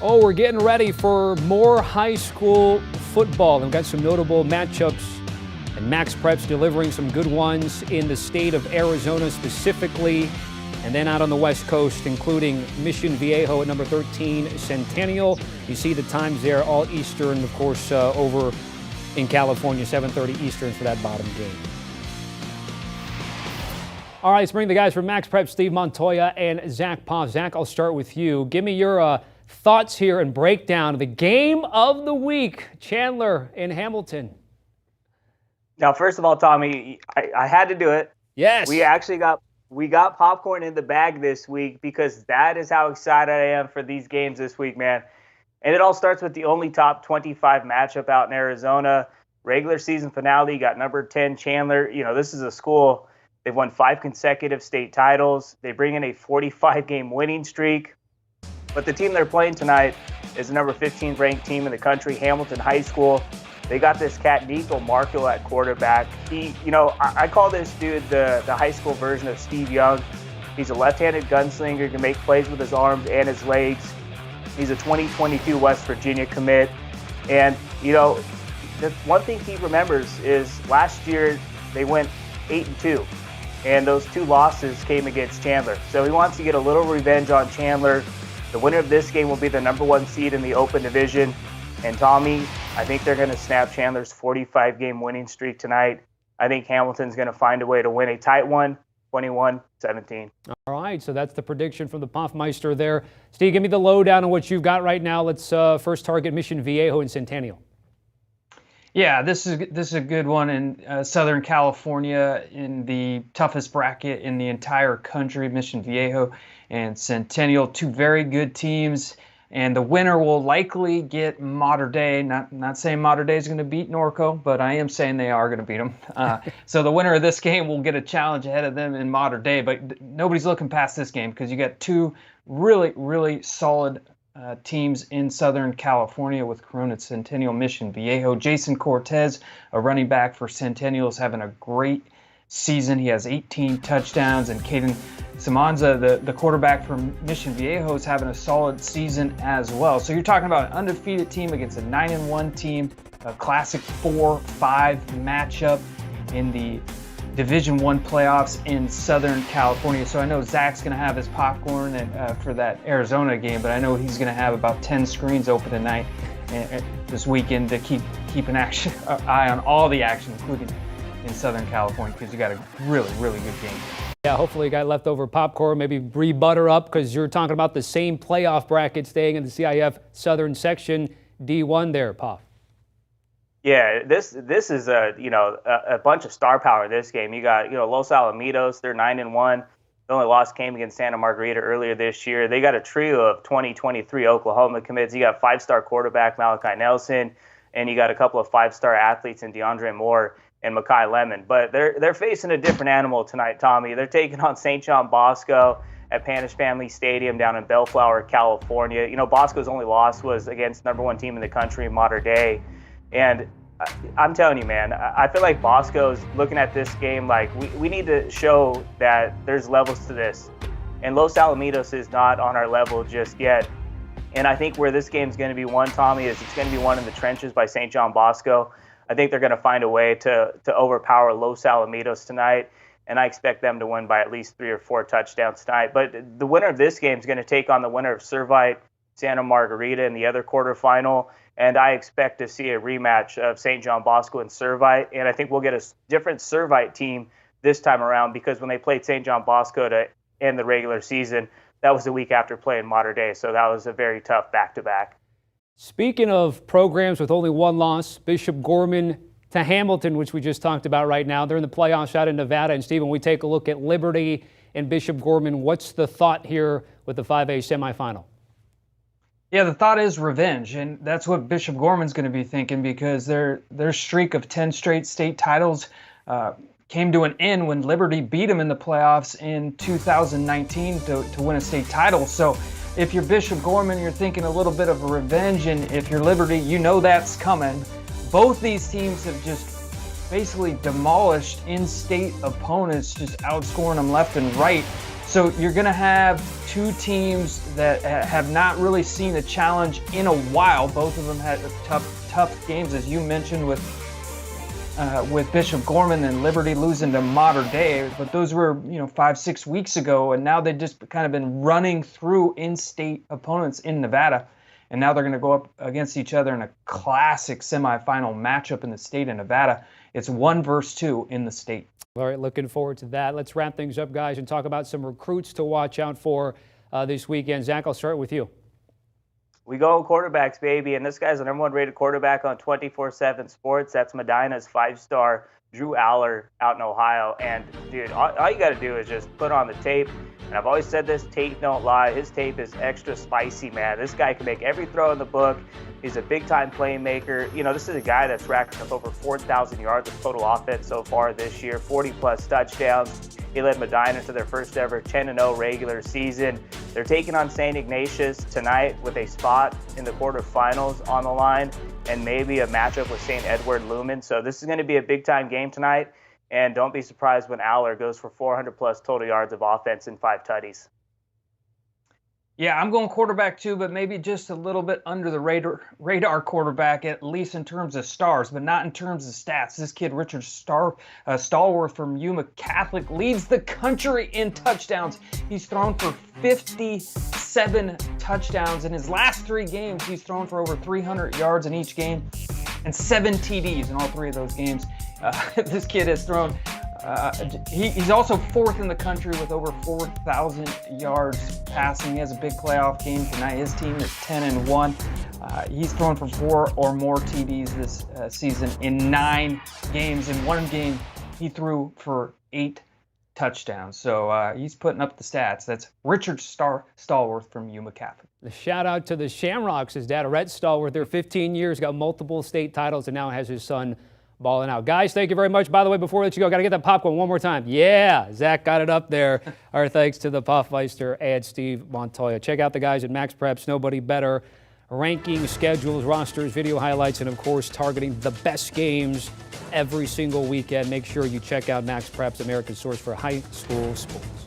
Oh, we're getting ready for more high school football. We've got some notable matchups, and MaxPreps delivering some good ones in the state of Arizona specifically, and then out on the West Coast, including Mission Viejo at number 13, Centennial. You see the times there, all Eastern, of course, over in California, 7:30 Eastern for that bottom game. All right, let's bring the guys from MaxPreps, Steve Montoya and Zack Poff. Zack, I'll start with you. Give me your thoughts here and breakdown of the game of the week, Chandler in Hamilton. Now, first of all, Tommy, I had to do it. Yes. We got popcorn in the bag this week because that is how excited I am for these games this week, man. And it all starts with the only top 25 matchup out in Arizona. Regular season finale, you got number 10 Chandler. You know, this is a school, they've won 5 consecutive state titles. They bring in a 45-game winning streak. But the team they're playing tonight is the number 15 ranked team in the country, Hamilton High School. They got this cat, Nico Marco, at quarterback. I call this dude the high school version of Steve Young. He's a left-handed gunslinger, can make plays with his arms and his legs. He's a 2022 West Virginia commit. And, the one thing he remembers is last year they went 8-2. And those 2 losses came against Chandler. So he wants to get a little revenge on Chandler. The winner of this game will be the number 1 seed in the Open Division. And Tommy, I think they're going to snap Chandler's 45-game winning streak tonight. I think Hamilton's going to find a way to win a tight one, 21-17. All right, so that's the prediction from the Poffmeister there. Steve, give me the lowdown on what you've got right now. Let's first target Mission Viejo and Centennial. Yeah, this is a good one in Southern California, in the toughest bracket in the entire country. Mission Viejo and Centennial, 2 very good teams, and the winner will likely get Mater Dei. Not saying Mater Dei is going to beat Norco, but I am saying they are going to beat them. So the winner of this game will get a challenge ahead of them in Mater Dei, but nobody's looking past this game because you got 2 really, really solid teams in Southern California with Corona Centennial, Mission Viejo. Jason Cortez, a running back for Centennial, is having a great season. He has 18 touchdowns, and Caden Simonza, the quarterback from Mission Viejo, is having a solid season as well. So you're talking about an undefeated team against a 9-1 team, a classic 4-5 matchup in the Division I playoffs in Southern California. So I know Zach's going to have his popcorn for that Arizona game, but I know he's going to have about 10 screens open tonight this weekend to keep an eye on all the action, including in Southern California, because you got a really, really good game. Yeah, hopefully you got leftover popcorn, maybe re-butter up, because you're talking about the same playoff bracket staying in the CIF Southern Section D1 there, Poff. Yeah, this is a bunch of star power this game. You got Los Alamitos, they're 9-1. The only loss came against Santa Margarita earlier this year. They got a trio of 2023 Oklahoma commits. You got 5-star quarterback Malachi Nelson, and you got a couple of 5-star athletes in DeAndre Moore and Makai Lemon. But they're facing a different animal tonight, Tommy. They're taking on St. John Bosco at Panish Family Stadium down in Bellflower, California. Bosco's only loss was against number 1 team in the country, Mater Dei. And I'm telling you, man, I feel like Bosco's looking at this game like we need to show that there's levels to this. And Los Alamitos is not on our level just yet. And I think where this game's going to be won, Tommy, is it's going to be won in the trenches by St. John Bosco. I think they're going to find a way to overpower Los Alamitos tonight. And I expect them to win by at least 3 or 4 touchdowns tonight. But the winner of this game is going to take on the winner of Servite Santa Margarita in the other quarterfinal. And I expect to see a rematch of St. John Bosco and Servite. And I think we'll get a different Servite team this time around, because when they played St. John Bosco to end the regular season, that was the week after playing Mater Dei. So that was a very tough back-to-back. Speaking of programs with only 1 loss, Bishop Gorman to Hamilton, which we just talked about right now. They're in the playoffs out in Nevada. And, Stephen, we take a look at Liberty and Bishop Gorman. What's the thought here with the 5A semifinal? Yeah, the thought is revenge, and that's what Bishop Gorman's going to be thinking, because their streak of 10 straight state titles came to an end when Liberty beat them in the playoffs in 2019 to win a state title. So if you're Bishop Gorman, you're thinking a little bit of a revenge, and if you're Liberty, you know that's coming. Both these teams have just basically demolished in-state opponents, just outscoring them left and right. So you're going to have two teams that have not really seen a challenge in a while. Both of them had tough games, as you mentioned, with Bishop Gorman and Liberty losing to Mater Dei. But those were 5-6 weeks ago, and now they've just kind of been running through in-state opponents in Nevada. And now they're going to go up against each other in a classic semifinal matchup in the state of Nevada. It's 1 versus 2 in the state. All right, looking forward to that. Let's wrap things up, guys, and talk about some recruits to watch out for this weekend. Zack, I'll start with you. We go quarterbacks, baby, and this guy's the #1 rated quarterback on 24/7 Sports. That's Medina's 5-star Drew Aller out in Ohio. And, dude, all you got to do is just put on the tape. And I've always said this, tape don't lie. His tape is extra spicy, man. This guy can make every throw in the book. He's a big-time playmaker. This is a guy that's racked up over 4,000 yards of total offense so far this year, 40-plus touchdowns. He led Medina to their first ever 10-0 regular season. They're taking on St. Ignatius tonight with a spot in the quarterfinals on the line and maybe a matchup with St. Edward Lumen. So this is going to be a big-time game tonight. And don't be surprised when Aller goes for 400-plus total yards of offense and 5 tutties. Yeah, I'm going quarterback too, but maybe just a little bit under the radar quarterback, at least in terms of stars, but not in terms of stats. This kid, Richard Stallworth from Yuma Catholic, leads the country in touchdowns. He's thrown for 57 touchdowns. In his last 3 games, he's thrown for over 300 yards in each game and 7 TDs in all 3 of those games. This kid has thrown. He's also 4th in the country with over 4,000 yards passing. He has a big playoff game tonight. His team is 10-1. He's thrown for 4 or more TDs this season in 9 games. In 1 game, he threw for 8 touchdowns. So he's putting up the stats. That's Richard Stallworth from Yuma Catholic. The shout out to the Shamrocks. His dad, Rhett Stallworth, there 15 years, got multiple state titles, and now has his son balling out. Guys, thank you very much. By the way, before we let you go, got to get that popcorn one more time. Yeah, Zack got it up there. Our thanks to the Poffmeister and Steve Montoya. Check out the guys at MaxPreps. Nobody better. Ranking, schedules, rosters, video highlights, and, of course, targeting the best games every single weekend. Make sure you check out MaxPreps, America's source for high school sports.